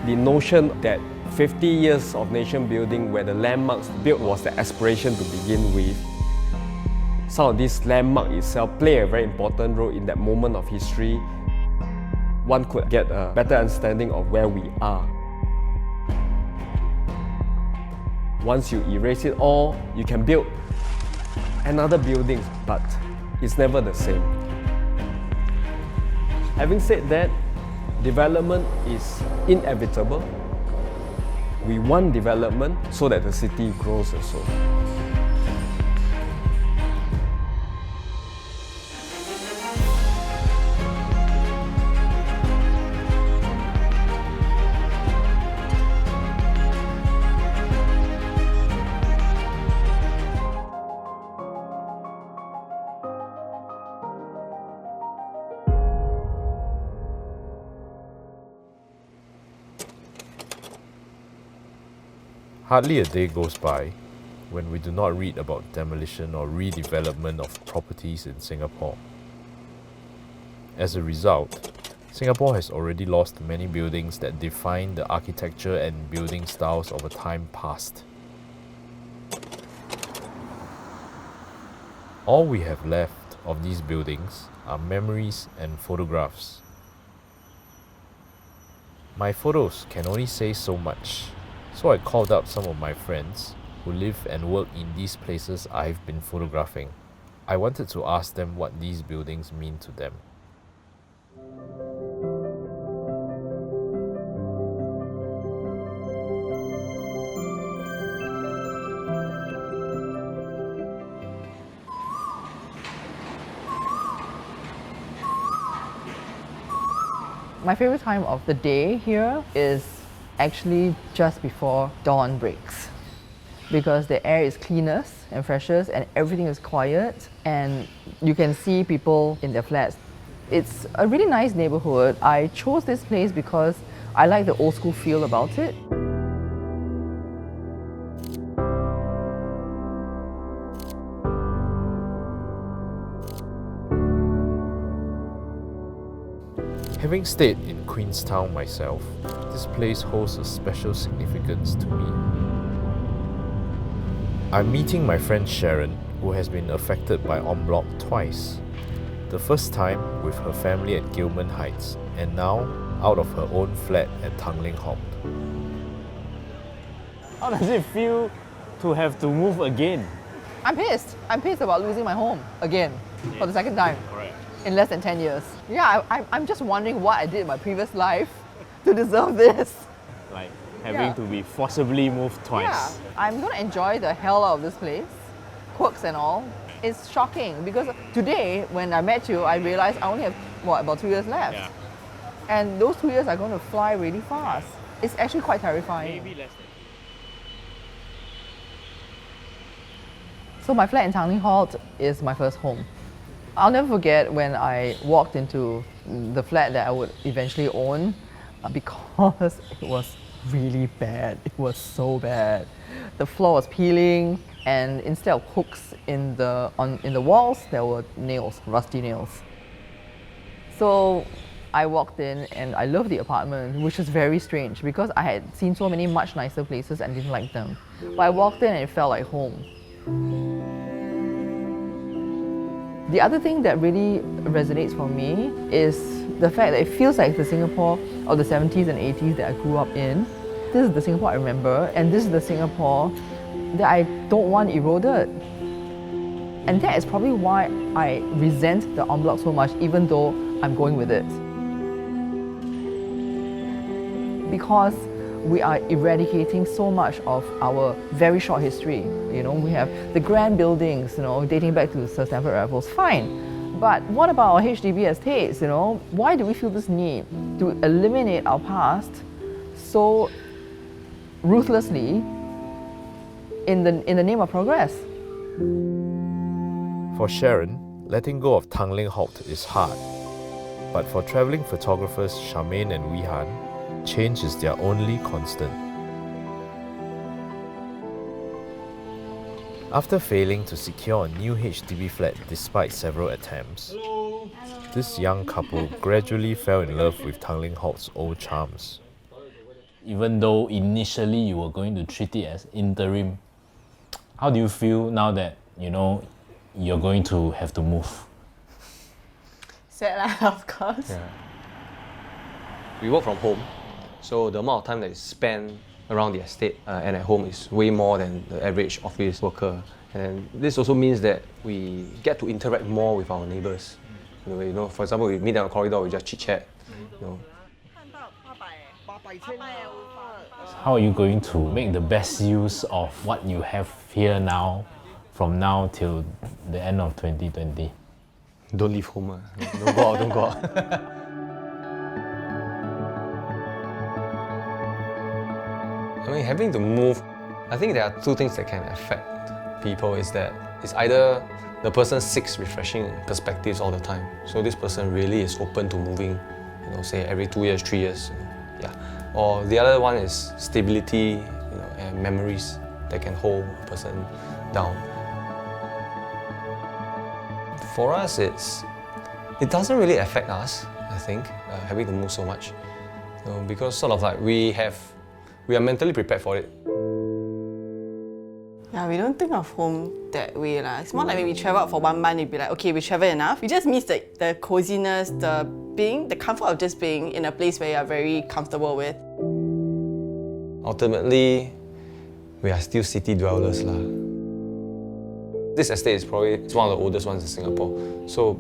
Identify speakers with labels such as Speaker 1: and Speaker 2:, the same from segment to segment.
Speaker 1: The notion that 50 years of nation building where the landmarks built was the aspiration to begin with. Some of these landmarks itself play a very important role in that moment of history. One could get a better understanding of where we are. Once you erase it all, you can build another building, but it's never the same. Having said that, development is inevitable. We want development so that the city grows also.
Speaker 2: Hardly a day goes by when we do not read about demolition or redevelopment of properties in Singapore. As a result, Singapore has already lost many buildings that define the architecture and building styles of a time past. All we have left of these buildings are memories and photographs. My photos can only say so much. So I called up some of my friends who live and work in these places I've been photographing. I wanted to ask them what these buildings mean to them.
Speaker 3: My favorite time of the day here is actually just before dawn breaks, because the air is cleanest and freshest and everything is quiet and you can see people in their flats. It's a really nice neighborhood. I chose this place because I like the old school feel about it.
Speaker 2: Having stayed in Queenstown myself, this place holds a special significance to me. I'm meeting my friend Sharon, who has been affected by en bloc twice. The first time with her family at Gilman Heights, and now out of her own flat at Tanglin Halt.
Speaker 4: How does it feel to have to move again?
Speaker 3: I'm pissed. I'm pissed about losing my home again for the second time.
Speaker 4: Correct.
Speaker 3: In less than 10 years. Yeah, I'm just wondering what I did in my previous life to deserve this.
Speaker 4: Like having to be forcibly moved twice.
Speaker 3: Yeah, I'm going to enjoy the hell out of this place, quirks and all. It's shocking because today, when I met you, I realized I only have, about 2 years left.
Speaker 4: Yeah.
Speaker 3: And those 2 years are going to fly really fast. It's actually quite terrifying.
Speaker 4: Maybe less than.
Speaker 3: So my flat in Tanglin Halt is my first home. I'll never forget when I walked into the flat that I would eventually own, because it was really bad. It was so bad. The floor was peeling, and instead of hooks in the walls, there were nails, rusty nails. So I walked in and I loved the apartment, which is very strange because I had seen so many much nicer places and didn't like them. But I walked in and it felt like home. The other thing that really resonates for me is the fact that it feels like the Singapore of the 70s and 80s that I grew up in. This is the Singapore I remember, and this is the Singapore that I don't want eroded. And that is probably why I resent the en bloc so much, even though I'm going with it. Because we are eradicating so much of our very short history. You know, we have the grand buildings, dating back to Sir Stamford Raffles, fine. But what about our HDB estates, Why do we feel this need to eliminate our past so ruthlessly in the name of progress?
Speaker 2: For Sharon, letting go of Tanglin Halt is hard. But for travelling photographers Charmaine and Wihan, change is their only constant. After failing to secure a new HDB flat despite several attempts, this young couple gradually fell in love with Tanglin Halt's old charms.
Speaker 5: even though initially you were going to treat it as interim. How do you feel now that, you know, you're going to have to move?
Speaker 6: Sad lah, of course.
Speaker 7: Yeah. We work from home, so the amount of time that is spent around the estate and at home is way more than the average office worker. And this also means that we get to interact more with our neighbours. You know, for example, we meet on the corridor, we just chit-chat. You know.
Speaker 5: How are you going to make the best use of what you have here now, from now till the end of 2020?
Speaker 7: Don't leave home. Don't go out, don't go out. I mean, having to move, I think there are two things that can affect people. Is that it's either the person seeks refreshing perspectives all the time. So this person really is open to moving, you know, say every 2 years, 3 years. Yeah. Or the other one is stability, you know, and memories that can hold a person down. For us, it doesn't really affect us, I think, having to move so much. You know, because sort of like we are mentally prepared for it.
Speaker 6: Yeah, we don't think of home that way lah. It's more like when we travel out for 1 month, we'd be like, okay, we travel enough. We just miss the coziness, the comfort of just being in a place where you're very comfortable with.
Speaker 7: Ultimately, we are still city dwellers lah. This estate is probably one of the oldest ones in Singapore. So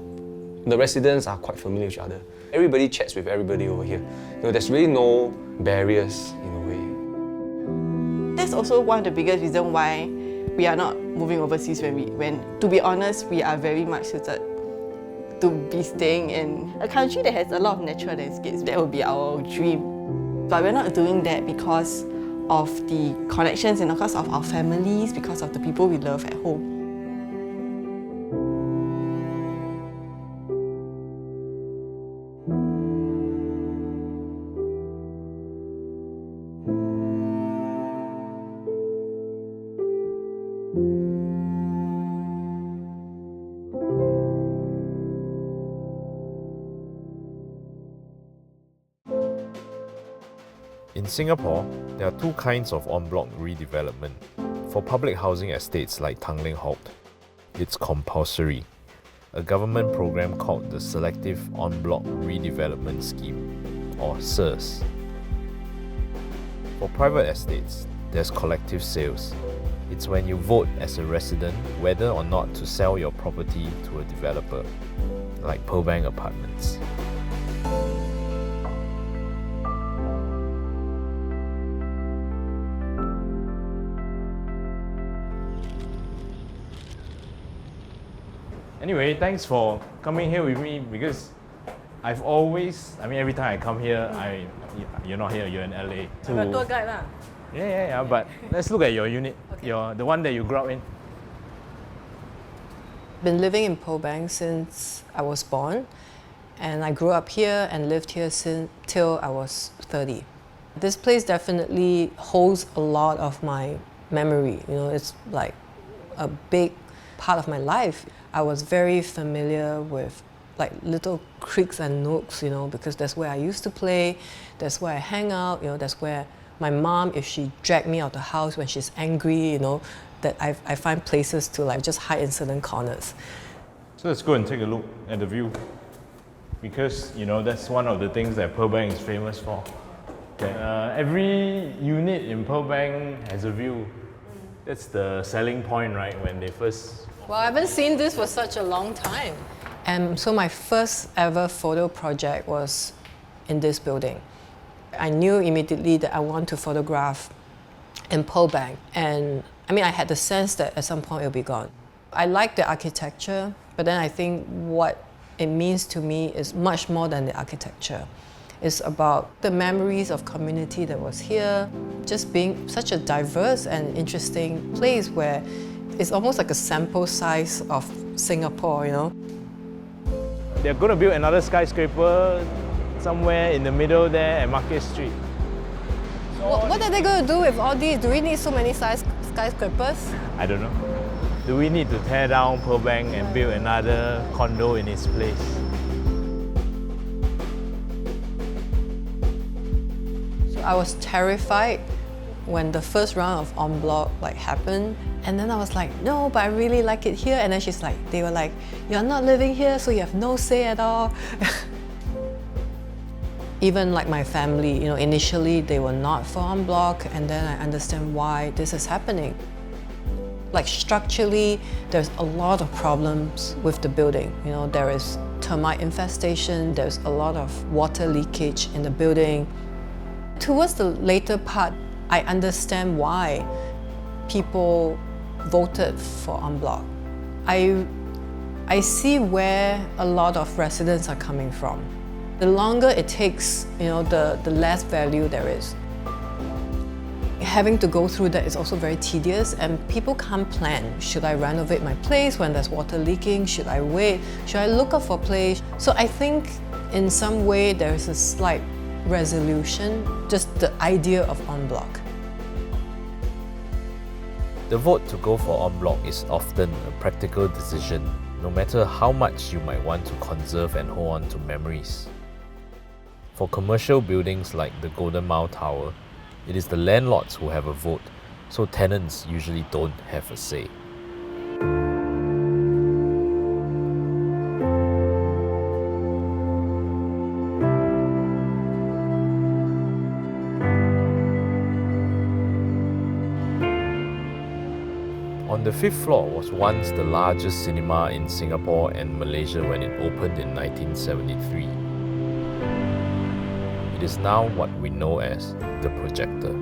Speaker 7: the residents are quite familiar with each other. Everybody chats with everybody over here. You know, there's really no barriers in a way.
Speaker 6: That's also one of the biggest reasons why we are not moving overseas when to be honest, we are very much suited to be staying in a country that has a lot of natural landscapes. That would be our dream. But we're not doing that because of the connections and because of our families, because of the people we love at home.
Speaker 2: In Singapore, there are two kinds of en bloc redevelopment. For public housing estates like Tanglin Halt, it's compulsory, a government program called the Selective En Bloc Redevelopment Scheme, or SERS. For private estates, there's collective sales. It's when you vote as a resident whether or not to sell your property to a developer, like Pearl Bank Apartments.
Speaker 5: Anyway, thanks for coming here with me because I've always, every time I come here, you're not here, you're in LA.
Speaker 6: I'm a tour guide lah.
Speaker 5: Yeah, but let's look at your unit, the one that you grew up in.
Speaker 8: Been living in Pearl Bank since I was born, and I grew up here and lived here till I was 30. This place definitely holds a lot of my memory. You know, it's like a big part of my life. I was very familiar with like little creeks and nooks, you know, because that's where I used to play, that's where I hang out, you know, that's where my mom, if she dragged me out of the house when she's angry, you know, that I find places to like just hide in certain corners.
Speaker 5: So let's go and take a look at the view because, you know, that's one of the things that Pearl Bank is famous for. Okay. Every unit in Pearl Bank has a view. That's the selling point, right, when they first...
Speaker 8: Well, I haven't seen this for such a long time. And so my first ever photo project was in this building. I knew immediately that I want to photograph in Pearl Bank. And I had the sense that at some point it'll be gone. I like the architecture, but then I think what it means to me is much more than the architecture. It's about the memories of community that was here, just being such a diverse and interesting place where it's almost like a sample size of Singapore, you know.
Speaker 5: They're going to build another skyscraper somewhere in the middle there at Market Street.
Speaker 8: What are they going to do with all these? Do we need so many skyscrapers?
Speaker 5: I don't know. Do we need to tear down Pearl Bank and build another condo in its place?
Speaker 8: So I was terrified when the first round of en bloc happened, and then I was like, no, but I really like it here. And then they were like, you're not living here, so you have no say at all. Even my family, initially they were not for en bloc, and then I understand why this is happening. Structurally, there's a lot of problems with the building. There is termite infestation, there's a lot of water leakage in the building. Towards the later part, I understand why people voted for en bloc. I see where a lot of residents are coming from. The longer it takes, the less value there is. Having to go through that is also very tedious, and people can't plan. Should I renovate my place when there's water leaking? Should I wait? Should I look up for a place? So I think in some way there is a slight resolution, just the idea of en bloc.
Speaker 2: The vote to go for en bloc is often a practical decision, no matter how much you might want to conserve and hold on to memories. For commercial buildings like the Golden Mile Tower, it is the landlords who have a vote, so tenants usually don't have a say. On the 5th floor was once the largest cinema in Singapore and Malaysia when it opened in 1973. It is now what we know as the projector.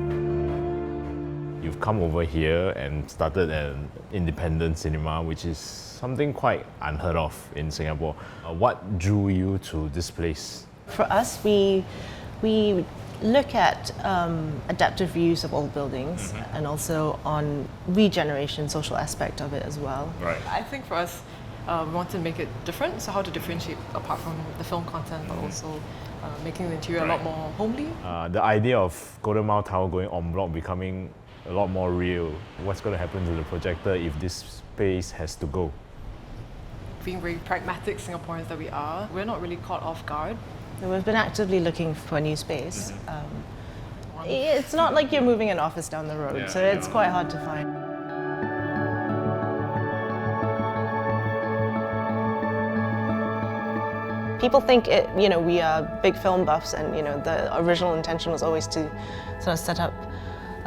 Speaker 5: You've come over here and started an independent cinema, which is something quite unheard of in Singapore. What drew you to this place?
Speaker 9: For us, we look at adaptive reuse of old buildings and also on regeneration, social aspect of it as well.
Speaker 5: Right.
Speaker 3: I think for us, we want to make it different, so how to differentiate apart from the film content, but also making the interior a lot more homely.
Speaker 5: The idea of Golden Mile Tower going en bloc becoming a lot more real. What's going to happen to the projector if this space has to go?
Speaker 3: Being very pragmatic Singaporeans that we are, we're not really caught off guard.
Speaker 9: We've been actively looking for a new space. It's not like you're moving an office down the road, so it's quite hard to find. People think we are big film buffs, and the original intention was always to sort of set up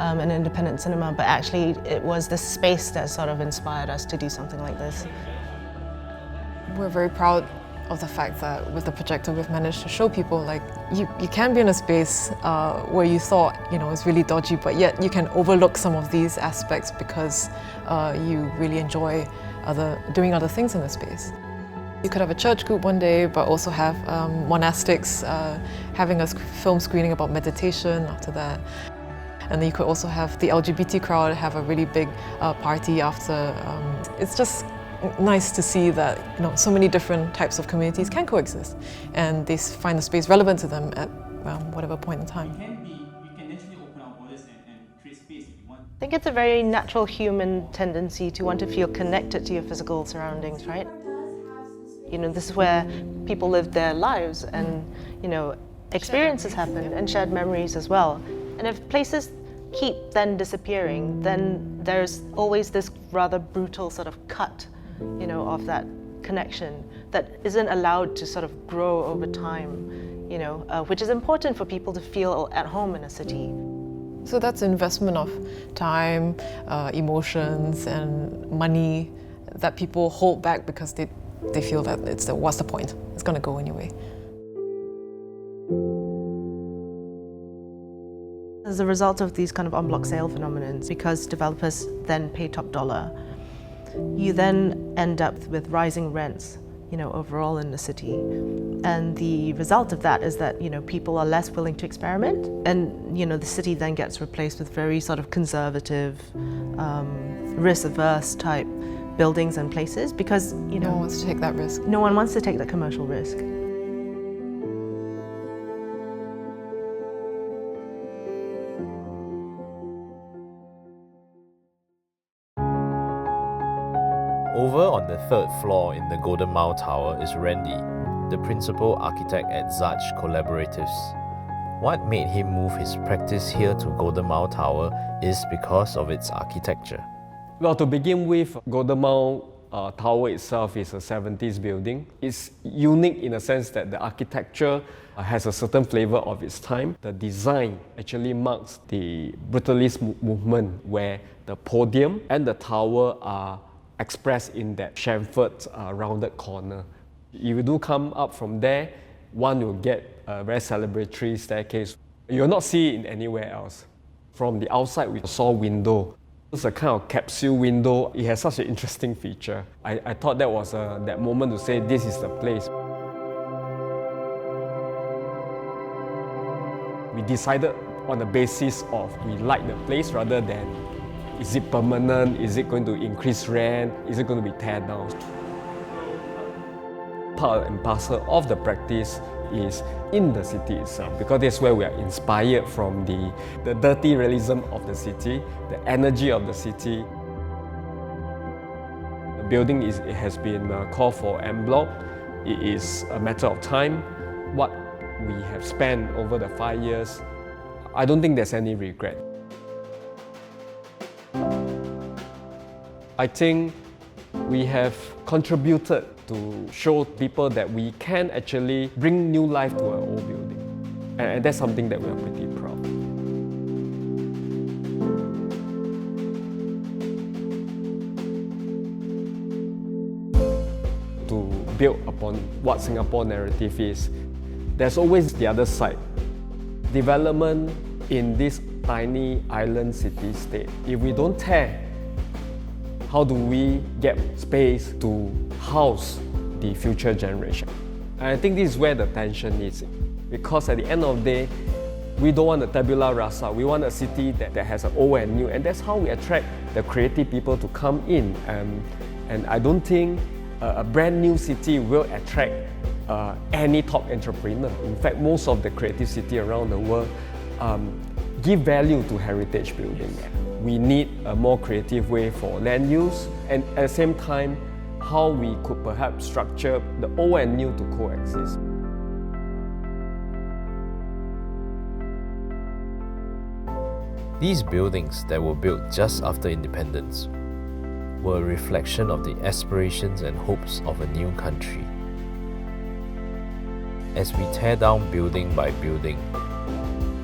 Speaker 9: an independent cinema, but actually it was this space that sort of inspired us to do something like this.
Speaker 10: We're very proud of the fact that with the projector we've managed to show people you can be in a space where you thought it's really dodgy, but yet you can overlook some of these aspects because you really enjoy doing other things in the space. You could have a church group one day, but also have monastics having a film screening about meditation after that. And then you could also have the LGBT crowd have a really big party after. It's just nice to see that so many different types of communities can coexist, and they find the space relevant to them at whatever point in time.
Speaker 9: I think it's a very natural human tendency to want to feel connected to your physical surroundings, right? This is where people live their lives, and experiences happen and shared memories as well. And if places keep then disappearing, then there's always this rather brutal sort of cut of that connection that isn't allowed to sort of grow over time, which is important for people to feel at home in a city.
Speaker 10: So that's investment of time, emotions, and money that people hold back because they feel that what's the point? It's going to go anyway.
Speaker 9: As a result of these kind of en bloc sale phenomenons, because developers then pay top dollar, you then end up with rising rents, overall in the city. And the result of that is that, people are less willing to experiment, and, the city then gets replaced with very sort of conservative, risk-averse type buildings and places because,
Speaker 10: no one wants to take that risk.
Speaker 9: No one wants to take that commercial risk.
Speaker 2: Over on the 3rd floor in the Golden Mile Tower is Randy, the principal architect at Zaj Collaboratives. What made him move his practice here to Golden Mile Tower is because of its architecture.
Speaker 1: Well, to begin with, Golden Mile Tower itself is a 70s building. It's unique in a sense that the architecture has a certain flavor of its time. The design actually marks the brutalist movement where the podium and the tower are expressed in that chamfered rounded corner. If you do come up from there, one will get a very celebratory staircase. You'll not see it anywhere else. From the outside, we saw window. It's a kind of capsule window. It has such an interesting feature. I thought that was that moment to say this is the place. We decided on the basis of we like the place rather than is it permanent, is it going to increase rent, is it going to be teared down. Part and parcel of the practice is in the city itself, because that's where we are inspired from the dirty realism of the city, the energy of the city. The building it has been called for en bloc. It is a matter of time. What we have spent over the 5 years, I don't think there's any regret. I think we have contributed to show people that we can actually bring new life to our old building. And that's something that we are pretty proud. To build upon what Singapore narrative is, there's always the other side. Development in this tiny island city-state. If we don't tear, how do we get space to house the future generation? And I think this is where the tension is. Because at the end of the day, we don't want a tabula rasa. We want a city that has an old and new. And that's how we attract the creative people to come in. And I don't think a brand new city will attract any top entrepreneur. In fact, most of the creative city around the world give value to heritage building. We need a more creative way for land use, and at the same time, how we could perhaps structure the old and new to coexist.
Speaker 2: These buildings that were built just after independence were a reflection of the aspirations and hopes of a new country. As we tear down building by building,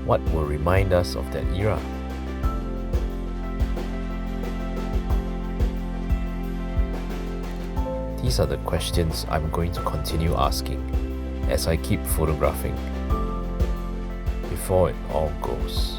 Speaker 2: what will remind us of that era? These are the questions I'm going to continue asking as I keep photographing before it all goes.